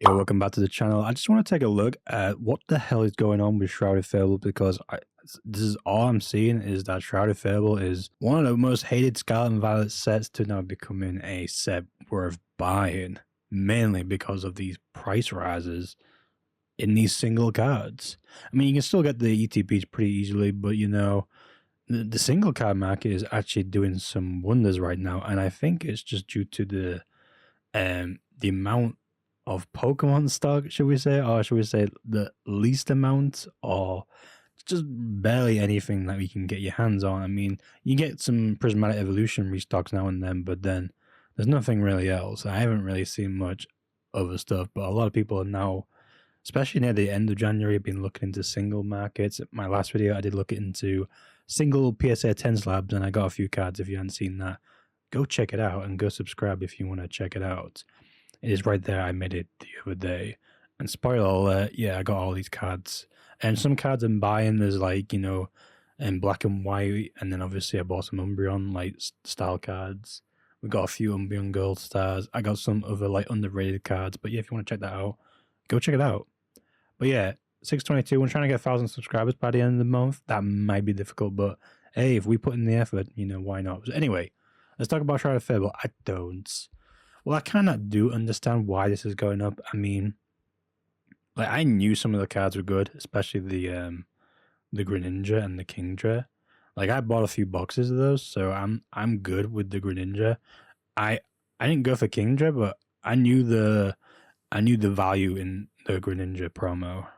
Yo, welcome back to the channel. I just want to take a look at what the hell is going on with Shrouded Fable because this is all I'm seeing is that Shrouded Fable is one of the most hated Scarlet and Violet sets to now becoming a set worth buying, mainly because of these price rises in these single cards. I mean, you can still get the ETPs pretty easily, but you know, the single card market is actually doing some wonders right now, and I think it's just due to the amount of Pokemon stock, should we say, or should we say the least amount, or just barely anything that we can get your hands on. I mean, you get some Prismatic Evolution restocks now and then, but then there's nothing really else. I haven't really seen much other stuff, but a lot of people are now, especially near the end of January, been looking into single markets. My last video, I did look into single PSA 10 slabs, and I got a few cards. If you haven't seen that, go check it out and go subscribe if you want to check it out. It is right there. I made it the other day. And spoiler alert, yeah, I got all these cards. And some cards I'm buying, there's like, you know, in black and white. And then obviously I bought some Umbreon like style cards. We got a few Umbreon Gold Stars. I got some other like underrated cards. But yeah, if you want to check that out, go check it out. But yeah, 622, we're trying to get 1,000 subscribers by the end of the month. That might be difficult, but hey, if we put in the effort, you know, why not? So anyway, let's talk about Shrouded Fable. Well, I kind of do understand why this is going up. I mean, like I knew some of the cards were good, especially the Greninja and the Kingdra. Like I bought a few boxes of those, so I'm good with the Greninja. I didn't go for Kingdra, but I knew the value in the Greninja promo,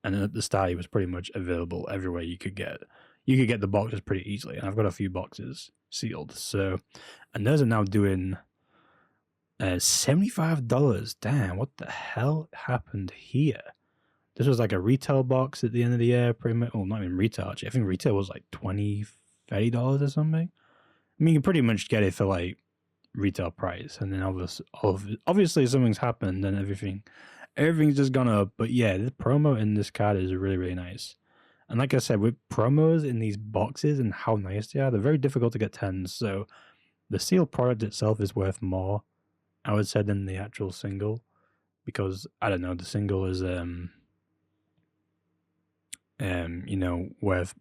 and at the start it was pretty much available everywhere you could get. You could get the boxes pretty easily, and I've got a few boxes sealed. So, and those are now doing $75. Damn, what the hell happened here? This was like a retail box at the end of the year, pretty much. Well, not even retail, actually. I think retail was like $20, $30 or something. I mean, you can pretty much get it for like retail price, and then obviously something's happened and everything's just gone up. But yeah, the promo in this card is really, really nice. And like I said, with promos in these boxes and how nice they are, they're very difficult to get 10s. So the sealed product itself is worth more, I would say, than the actual single, because I don't know, the single is you know, worth,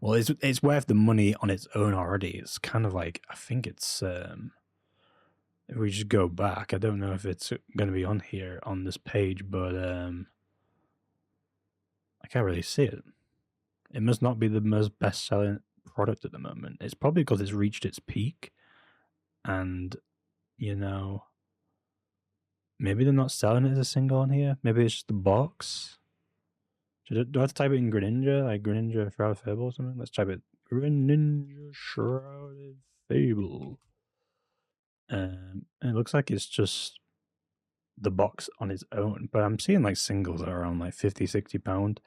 well, it's worth the money on its own already. It's kind of like, I think it's if we just go back, I don't know if it's going to be on here on this page, but I can't really see it. It must not be the most best-selling product at the moment. It's probably because it's reached its peak, and you know, maybe they're not selling it as a single on here. Maybe it's just the box. Do I have to type it in Greninja, like Greninja Shrouded Fable or something? Let's type it Greninja Shrouded Fable. And it looks like it's just the box on its own, but I'm seeing like singles are around like 50, 60 pound.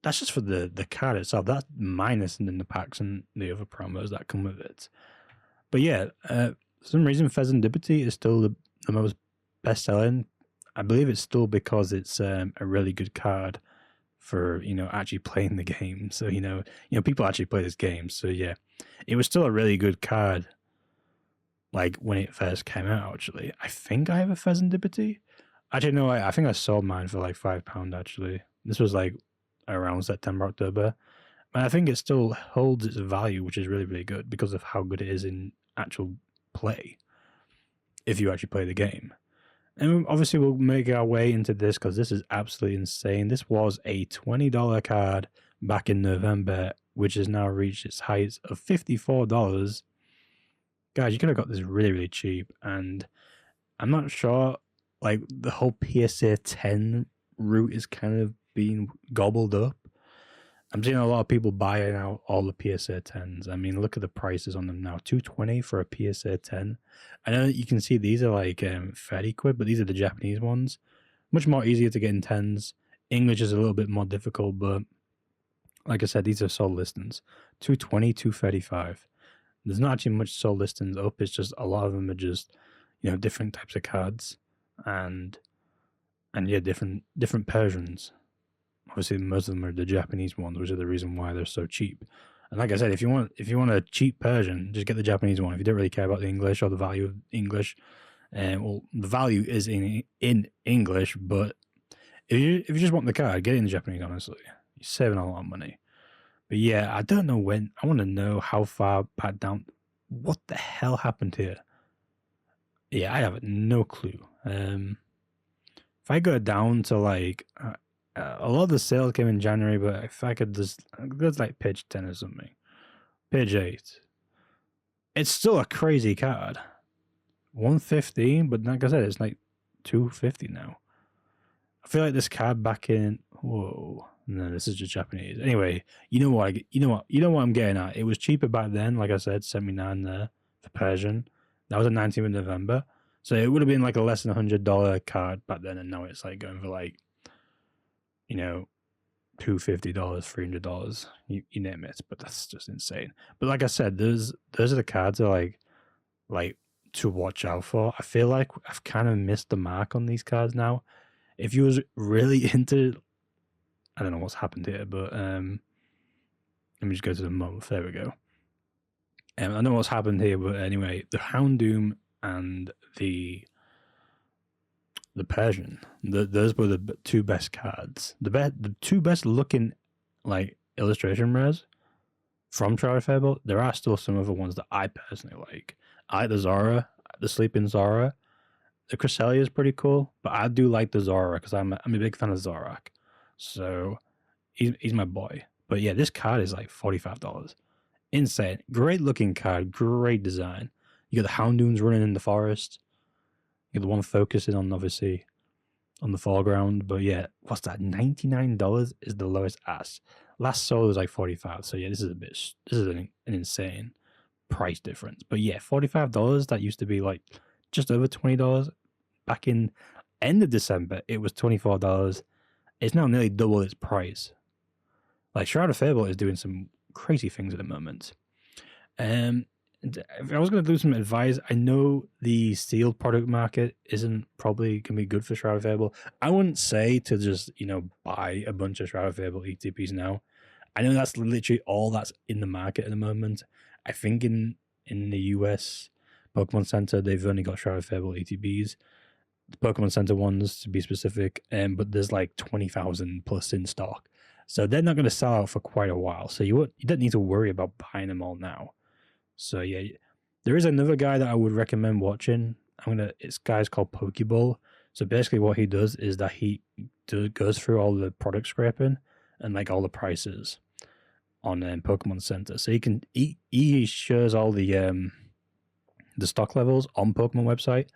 That's just for the card itself. That's minus and then the packs and the other promos that come with it. But yeah, for some reason Pheasantipity is still the most best selling. I believe it's still because it's a really good card for, you know, actually playing the game. So you know people actually play this game. So yeah, it was still a really good card, like when it first came out. Actually, I think I have a Pheasantipity. Actually no, I think I sold mine for like £5. Actually, this was like around September, October, and I think it still holds its value, which is really, really good because of how good it is in actual play, if you actually play the game. And obviously we'll make our way into this because this is absolutely insane. This was a $20 card back in November, which has now reached its heights of $54. Guys, you could have got this really, really cheap. And I'm not sure, like, the whole PSA 10 route is kind of being gobbled up. I'm seeing a lot of people buying out all the PSA 10s. I mean, look at the prices on them now. $220 for a PSA 10. I know that you can see these are like 30 quid, but these are the Japanese ones. Much more easier to get in 10s. English is a little bit more difficult, but like I said, these are sold listings. $220, $235. There's not actually much sold listings up. It's just a lot of them are just, you know, different types of cards and yeah, different Persians. Obviously, most of them are the Japanese ones, which are the reason why they're so cheap. And like I said, if you want a cheap Persian, just get the Japanese one. If you don't really care about the English or the value of English, Well, the value is in English, but if you just want the card, get it in Japanese. Honestly, you're saving a lot of money. But yeah, I don't know when. I want to know how far back down. What the hell happened here? Yeah, I have no clue. If I go down to like a lot of the sales came in January, but if I could just that's like page 10 or something, page 8, it's still a crazy card. 115, but like I said, it's like 250 now. I feel like this card back in no, this is just Japanese. Anyway, you know what I'm getting at. It was cheaper back then, like I said, 79 there for Persian. That was the 19th of November. So it would have been like a less than $100 card back then, and now it's like going for like, $250, $300, you name it. But that's just insane. But like I said, those are the cards that are like to watch out for. I feel like I've kind of missed the mark on these cards now. If you was really into, I don't know what's happened here, but let me just go to the month. There we go. I don't know what's happened here, but anyway, the Houndoom and the Persian, those were the two best cards. The two best looking like illustration rares from Shrouded Fable. There are still some other ones that I personally like. I like the Zora, the Sleeping Zora. The Cresselia is pretty cool, but I do like the Zora because I'm a big fan of Zorak. So he's my boy. But yeah, this card is like $45. Insane. Great looking card, great design. You got the Houndooms running in the forest. You got the one focusing on, obviously, on the foreground. But yeah, what's that? $99 is the lowest ask. Last solo was like $45. So yeah, this is an insane price difference. But yeah, $45, that used to be like just over $20. Back in end of December, it was $24. It's now nearly double its price. Like Shrouded Fable is doing some crazy things at the moment. If I was going to do some advice, I know the sealed product market isn't probably going to be good for Shrouded Fable. I wouldn't say to just, buy a bunch of Shrouded Fable ETPs now. I know that's literally all that's in the market at the moment. I think in the US Pokemon Center, they've only got Shrouded Fable ETBs. The Pokemon Center ones, to be specific, but there's like 20,000 plus in stock. So they're not going to sell out for quite a while. So you don't need to worry about buying them all now. So yeah, there is another guy that I would recommend watching. This guy's called Pokeball. So basically what he does is that he goes through all the product scraping and like all the prices on Pokemon Center. So he shows all the stock levels on Pokemon website.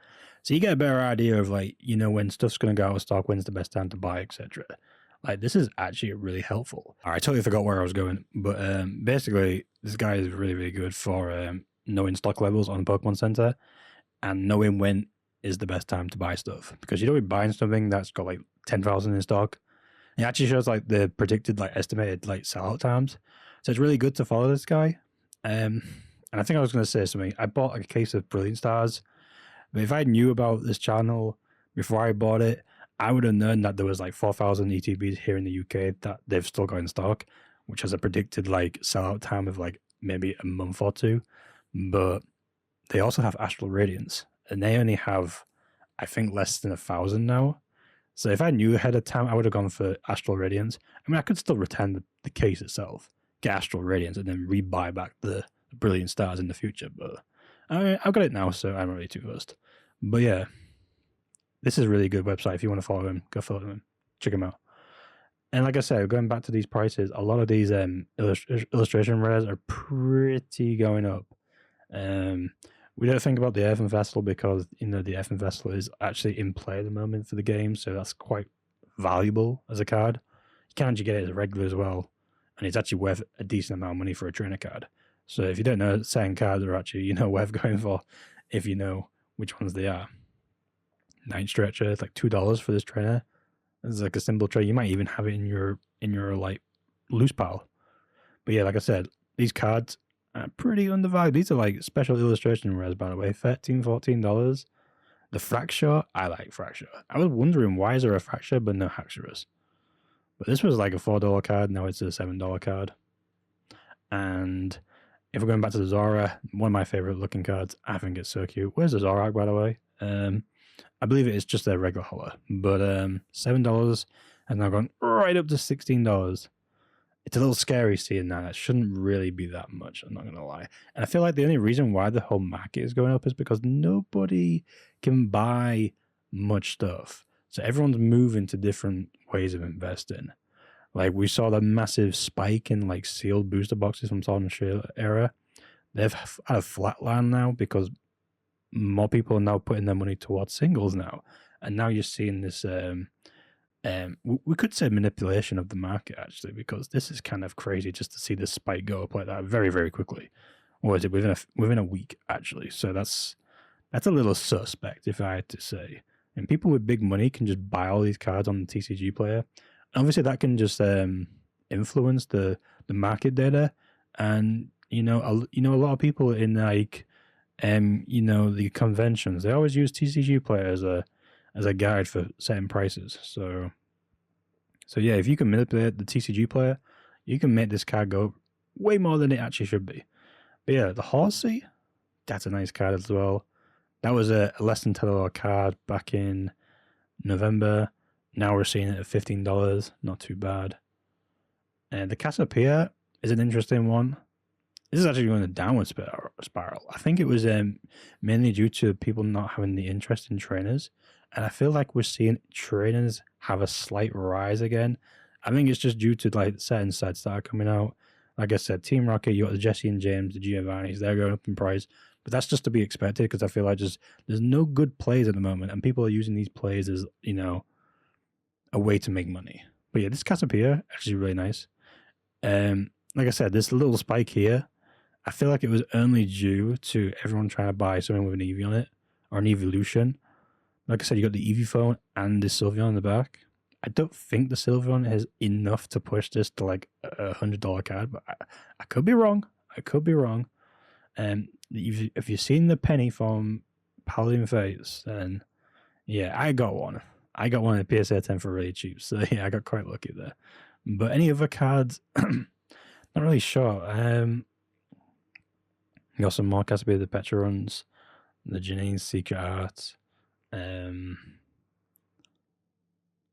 So you get a better idea of like, when stuff's going to go out of stock, when's the best time to buy, etc. Like, this is actually really helpful. All right, I totally forgot where I was going, but basically, this guy is really, really good for knowing stock levels on Pokemon Center and knowing when is the best time to buy stuff. Because you don't be buying something that's got like 10,000 in stock. It actually shows like the predicted, like estimated like sellout times. So it's really good to follow this guy. And I think I was going to say something. I bought a case of Brilliant Stars. But if I knew about this channel before I bought it, I would have known that there was like 4,000 ETBs here in the UK that they've still got in stock, which has a predicted like sellout time of like maybe a month or two. But they also have Astral Radiance, and they only have, I think, less than 1,000 now. So if I knew ahead of time, I would have gone for Astral Radiance. I mean, I could still return the case itself, get Astral Radiance, and then rebuy back the Brilliant Stars in the future. But I mean, I've got it now, so I'm not really too fussed. But yeah, this is a really good website. If you want to follow him, go follow him. Check him out. And like I said, going back to these prices, a lot of these illustration rares are pretty going up. We don't think about the Earthen Vessel because, the Earthen Vessel is actually in play at the moment for the game, so that's quite valuable as a card. You can actually get it as a regular as well, and it's actually worth a decent amount of money for a trainer card. So if you don't know, certain cards are actually, worth going for if you know which ones they are. Night Stretcher, it's like $2 for this trainer. It's like a simple tray. You might even have it in your like loose pile. But yeah, like I said, these cards are pretty undervalued. These are like special illustration rares, by the way. $13, $14. The Fracture, I like Fracture. I was wondering why is there a Fracture but no Haxorus. But this was like a $4 card. Now it's a $7 card. And if we're going back to the Zora, one of my favorite looking cards, I think it's so cute. Where's the Zorak, by the way? I believe it is just their regular holo, but $7 and now gone right up to $16. It's a little scary seeing that. It shouldn't really be that much, I'm not going to lie. And I feel like the only reason why the whole market is going up is because nobody can buy much stuff. So everyone's moving to different ways of investing. Like we saw the massive spike in like sealed booster boxes from Sword and Shield era. They've had a flatline now because more people are now putting their money towards singles now. And now you're seeing this we could say manipulation of the market actually, because this is kind of crazy just to see this spike go up like that very, very quickly. Or is it within a week actually? So that's a little suspect, if I had to say. And people with big money can just buy all these cards on the TCG player. And obviously, that can just influence the market data. And a lot of people in like the conventions, they always use TCG player as a guide for setting prices. So yeah, if you can manipulate the TCG player, you can make this card go way more than it actually should be. But yeah, the Horsey, that's a nice card as well. That was a less than $10 card back in November. Now we're seeing it at $15. Not too bad. And the Cassiopeia is an interesting one. This is actually going a downward spiral. I think it was mainly due to people not having the interest in trainers. And I feel like we're seeing trainers have a slight rise again. I think it's just due to like certain sets that are coming out. Like I said, Team Rocket, you got the Jesse and James, the Giovannis, they're going up in price. But that's just to be expected because I feel like there's no good plays at the moment. And people are using these plays as, a way to make money. But yeah, this Cassiopeia actually really nice. Like I said, this little spike here, I feel like it was only due to everyone trying to buy something with an Eevee on it or an Evolution. Like I said, you got the Eevee phone and the Sylveon in the back. I don't think the Sylveon is enough to push this to like $100 card, but I could be wrong. If you've seen the penny from Paladin Fates, then yeah, I got one. I got one at PSA 10 for really cheap, so yeah, I got quite lucky there. But any other cards, not really sure. You got some more Cassiopeia, the Petra runs, the Janine's Secret Art. Like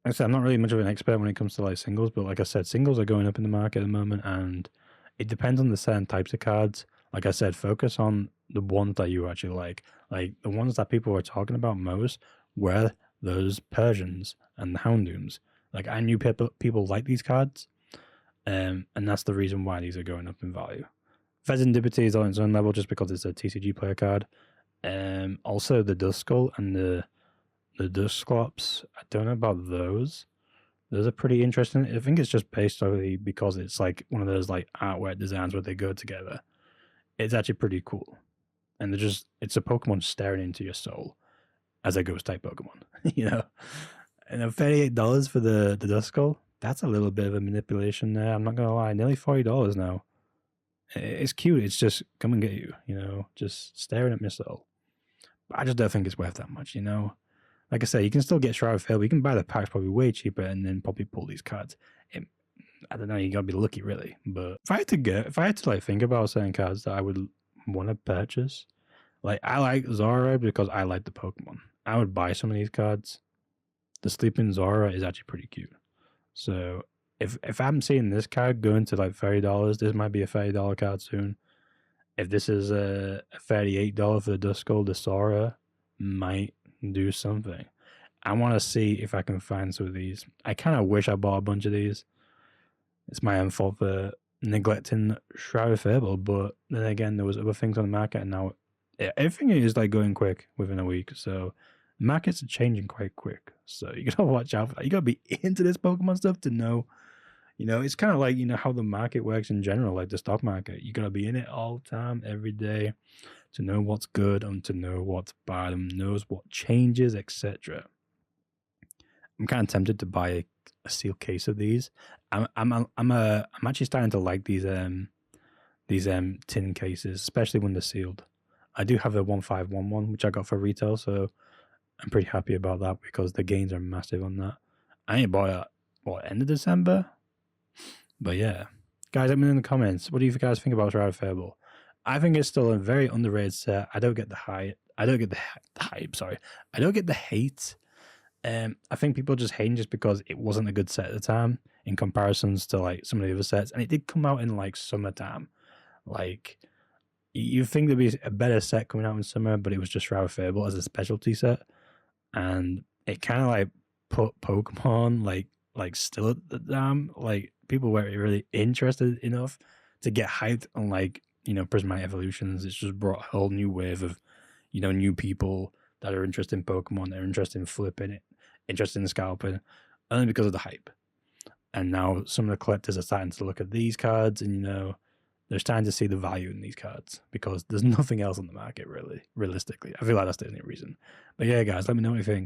I said, I'm not really much of an expert when it comes to like singles, but like I said, singles are going up in the market at the moment, and it depends on the certain types of cards. Like I said, focus on the ones that you actually like. Like the ones that people were talking about most were those Persians and the Houndooms. Like I knew people like these cards, and that's the reason why these are going up in value. Fezandipity is on its own level just because it's a TCG player card. Also the Duskull and the Dusclops, I don't know about those. Those are pretty interesting. I think it's just based solely because it's like one of those like artwork designs where they go together. It's actually pretty cool. And it's a Pokemon staring into your soul as a ghost type Pokemon, And $38 for the Duskull, that's a little bit of a manipulation there. I'm not gonna lie, nearly $40 now. It's cute. It's just come and get you, just staring at my soul. But I just don't think it's worth that much, Like I say, you can still get Shrouded Fable. You can buy the packs probably way cheaper and then probably pull these cards. I don't know. You gotta be lucky, really. But if I had to like think about certain cards that I would want to purchase, like I like Zora because I like the Pokemon. I would buy some of these cards. The Sleeping Zora is actually pretty cute. So if I'm seeing this card going to like $30, this might be a $30 card soon. If this is a $38 for the Duskull, the Zora might do something. I want to see if I can find some of these. I kind of wish I bought a bunch of these. It's my own fault for neglecting Shrouded Fable, but then again, there was other things on the market, and now everything is like going quick within a week. So markets are changing quite quick. So you gotta watch out for that. You gotta be into this Pokemon stuff to know. It's kind of like how the market works in general, like the stock market. You gotta be in it all the time, every day, to know what's good and to know what's bad and knows what changes, etc. I'm kind of tempted to buy a sealed case of these. I'm actually starting to like these tin cases, especially when they're sealed. I do have a 1511 which I got for retail, so I'm pretty happy about that because the gains are massive on that. I ain't bought it end of December, but yeah, guys, let me know in the comments. What do you guys think about Shrouded Fable? I think it's still a very underrated set. I don't get the hype. I don't get the hype. Sorry, I don't get the hate. I think people just hating just because it wasn't a good set at the time in comparisons to like some of the other sets, and it did come out in like summertime. Like you think there'd be a better set coming out in summer, but it was just Shrouded Fable as a specialty set, and it kind of like put Pokemon like still at the time. Like people weren't really interested enough to get hyped on like prismatic evolutions. It's just brought a whole new wave of new people that are interested in Pokemon, they're interested in flipping it, interested in scalping, only because of the hype. And now some of the collectors are starting to look at these cards, and they're starting to see the value in these cards because there's nothing else on the market really, realistically. I feel like that's the only reason. But yeah, guys, let me know what you think.